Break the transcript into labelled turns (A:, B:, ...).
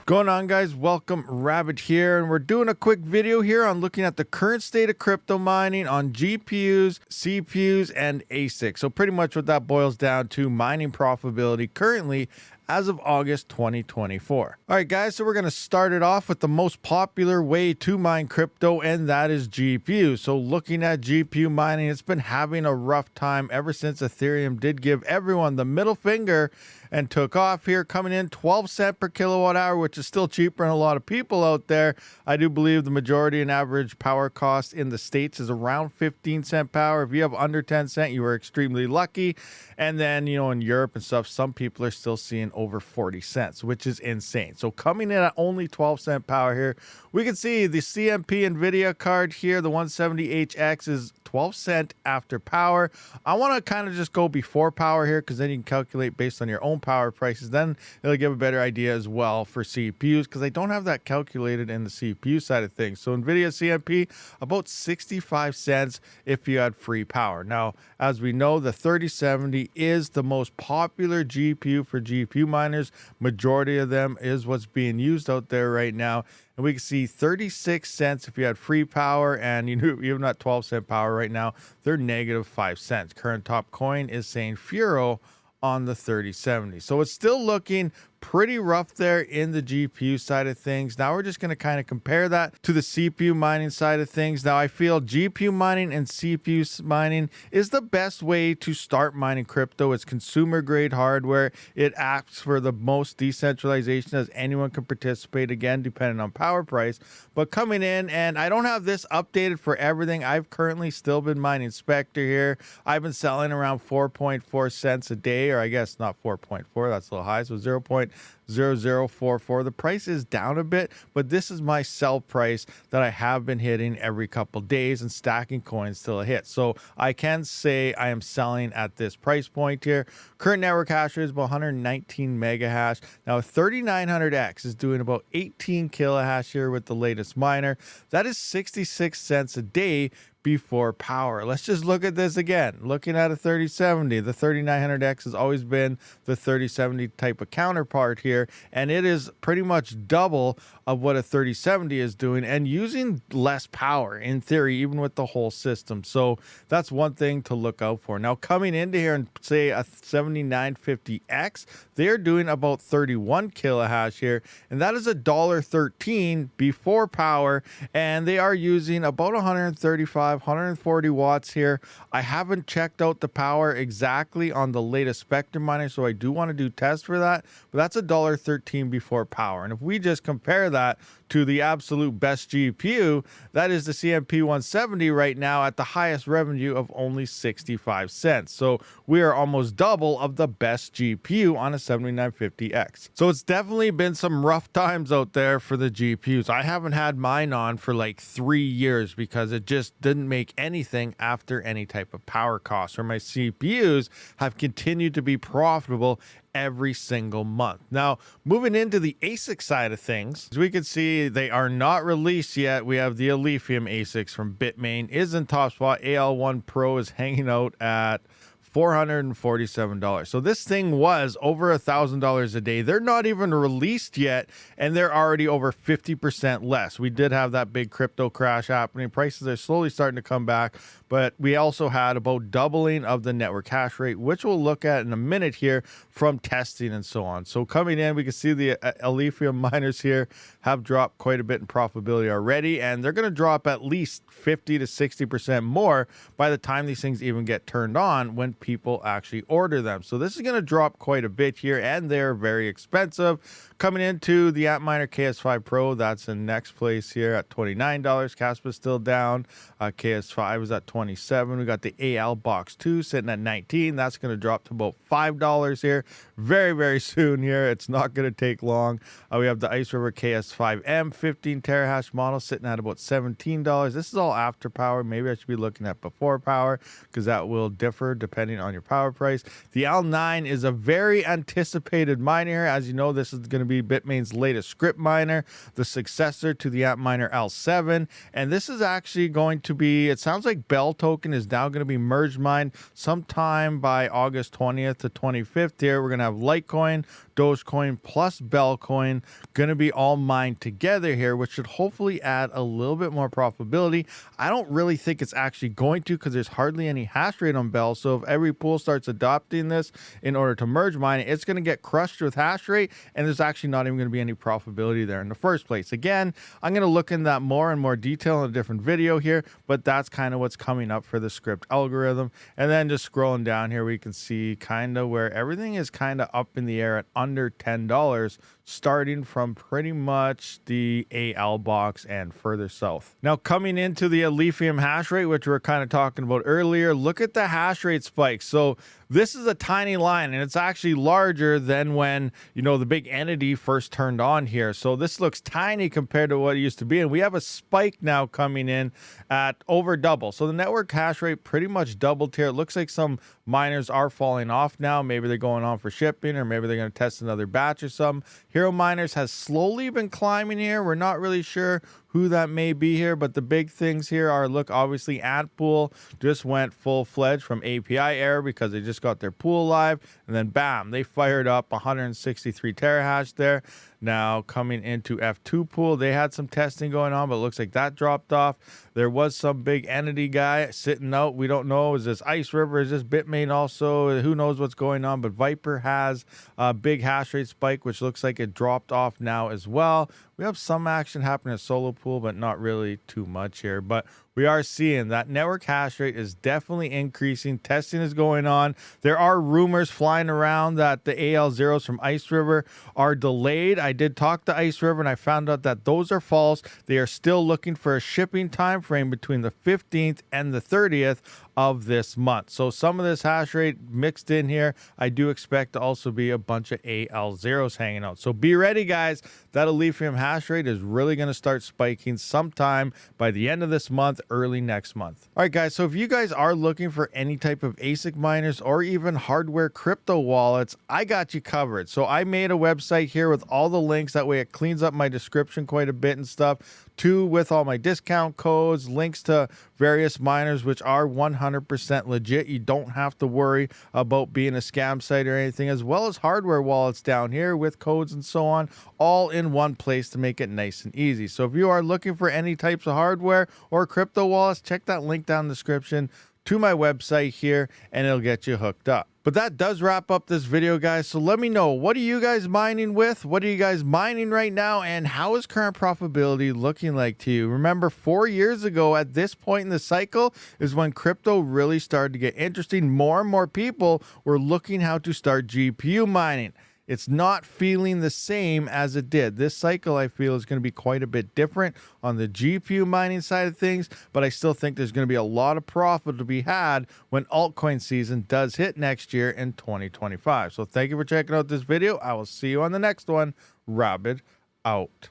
A: Going on, guys? Welcome, Rabid here, and we're doing a quick video here on looking at the current state of crypto mining on GPUs, CPUs, and ASIC. So pretty much what that boils down to, mining profitability currently as of August 2024. All right, guys, so we're going to start it off with the most popular way to mine crypto, and that is GPU. So looking at GPU mining, it's been having a rough time ever since Ethereum did give everyone the middle finger and took off here, coming in 12 cents per kilowatt hour, which is still cheaper than a lot of people out there. I do believe the majority and average power cost in the States is around 15 cent power. If you have under 10 cent, you are extremely lucky. And then, you know, in Europe and stuff, some people are still seeing over 40 cents, which is insane. So coming in at only 12 cent power here, we can see the CMP NVIDIA card here, the 170HX is 12 cent after power. I want to kind of just go before power here because then you can calculate based on your own power prices. Then it'll give a better idea as well for CPUs because I don't have that calculated in the CPU side of things. So NVIDIA CMP about 65 cents if you had free power. Now, as we know, the 3070 is the most popular GPU for GPU miners. Majority of them is what's being used out there right now. And we can see 36 cents if you had free power, and you know, even at 12 cent power right now, they're negative 5 cents. Current top coin is saying Furo on the 3070. So it's still looking pretty rough there in the GPU side of things. Now we're just going to kind of compare that to the CPU mining side of things. Now I feel GPU mining and CPU mining is the best way to start mining crypto. It's consumer grade hardware. It acts for the most decentralization as anyone can participate, again, depending on power price. But coming in, and I don't have this updated for everything. I've currently still been mining Spectre here. I've been selling around 4.4 cents a day, or I guess not 4.4, that's a little high, so 0.0044. The price is down a bit, but this is my sell price that I have been hitting every couple days and stacking coins till it hits. So I can say I am selling at this price point here. Current network hash rate is about 119 mega hash. Now 3900X is doing about 18 kilohash here with the latest miner. That is 66 cents a day before power. Let's just look at this again. Looking at a 3070, the 3900X has always been the 3070 type of counterpart here, and it is pretty much double of what a 3070 is doing and using less power in theory, even with the whole system. So that's one thing to look out for. Now coming into here and say a 7950X, they're doing about 31 kilohash here, and that is $1.13 before power, and they are using about 140 watts here. I haven't checked out the power exactly on the latest Spectre miner, so I do want to do tests for that, but that's $1.13 before power. And if we just compare that to the absolute best GPU, that is the CMP 170 right now at the highest revenue of only 65 cents. So we are almost double of the best GPU on a 7950X. So it's definitely been some rough times out there for the GPUs. I haven't had mine on for like 3 years because it just didn't make anything after any type of power cost, or my CPUs have continued to be profitable every single month. Now, moving into the ASIC side of things, as we can see, they are not released yet. We have the Lithium ASICs from Bitmain is in top spot. AL1 Pro is hanging out at $447. So this thing was over $1,000 a day. They're not even released yet, and they're already over 50% less. We did have that big crypto crash happening. Prices are slowly starting to come back, but we also had about doubling of the network hash rate, which we'll look at in a minute here from testing and so on. So coming in, we can see the Lithium miners here have dropped quite a bit in profitability already, and they're going to drop at least 50 to 60% more by the time these things even get turned on when people actually order them. So this is going to drop quite a bit here, and they're very expensive. Coming into the Antminer KS5 Pro, that's in next place here at $29. Kaspa still down. KS5 is at $27. We got the AL Box 2 sitting at $19. That's going to drop to about $5 here very, very soon here. It's not going to take long. We have the Ice River KS5M 15 terahash model sitting at about $17. This is all after power. Maybe I should be looking at before power because that will differ depending depending on your power price. The AL9 is a very anticipated miner. As you know, this is going to be Bitmain's latest script miner, the successor to the Antminer AL7. And this is actually going to be, it sounds like Bell token is now going to be merge mined sometime by August 20th to 25th here. We're going to have Litecoin, Dogecoin plus Bellcoin going to be all mined together here, which should hopefully add a little bit more profitability. I don't really think it's actually going to, because there's hardly any hash rate on Bell. So if every pool starts adopting this in order to merge mine, it's going to get crushed with hash rate, and there's actually not even going to be any profitability there in the first place. Again, I'm going to look in that more and more detail in a different video here, but that's kind of what's coming up for the script algorithm. And then just scrolling down here, we can see kind of where everything is kind of up in the air at under $10, starting from pretty much the AL box and further south. Now, coming into the Lithium hash rate, which we were kind of talking about earlier, look at the hash rate spike. So this is a tiny line, and it's actually larger than when, you know, the big entity first turned on here. So this looks tiny compared to what it used to be. And we have a spike now coming in at over double. So the network hash rate pretty much doubled here. It looks like some miners are falling off now. Maybe they're going on for shipping, or maybe they're going to test another batch or something. Hero Miners has slowly been climbing here. We're not really sure who that may be here, but the big things here are, look, obviously Antpool just went full-fledged from API error because they just got their pool live, and then bam, they fired up 163 terahash there. Now coming into F2 pool, they had some testing going on, but it looks like that dropped off. There was some big entity guy sitting out. We don't know. Is this Ice River? Is this Bitmain also? Who knows what's going on? But Viper has a big hash rate spike, which looks like it dropped off now as well. We have some action happening at Solo Pool, but not really too much here. But we are seeing that network hash rate is definitely increasing. Testing is going on. There are rumors flying around that the AL0s from Ice River are delayed. I did talk to Ice River, and I found out that those are false. They are still looking for a shipping time frame between the 15th and the 30th of this month. So some of this hash rate mixed in here, I do expect to also be a bunch of AL0s hanging out. So be ready, guys. That Lithium hash rate is really going to start spiking sometime by the end of this month, early next month. All right, guys. So if you guys are looking for any type of ASIC miners or even hardware crypto wallets, I got you covered. So I made a website here with all the links. That way it cleans up my description quite a bit and stuff. Two, with all my discount codes, links to various miners, which are 100% legit. You don't have to worry about being a scam site or anything, as well as hardware wallets down here with codes and so on, all in one place to make it nice and easy. So if you are looking for any types of hardware or crypto wallets, check that link down in the description to my website here, and it'll get you hooked up. But that does wrap up this video, guys. So let me know, what are you guys mining with? What are you guys mining right now? And how is current profitability looking like to you? Remember, 4 years ago at this point in the cycle is when crypto really started to get interesting. More and more people were looking how to start GPU mining. It's not feeling the same as it did. This cycle, I feel, is going to be quite a bit different on the GPU mining side of things, but I still think there's going to be a lot of profit to be had when altcoin season does hit next year in 2025. So thank you for checking out this video. I will see you on the next one. Rabid out.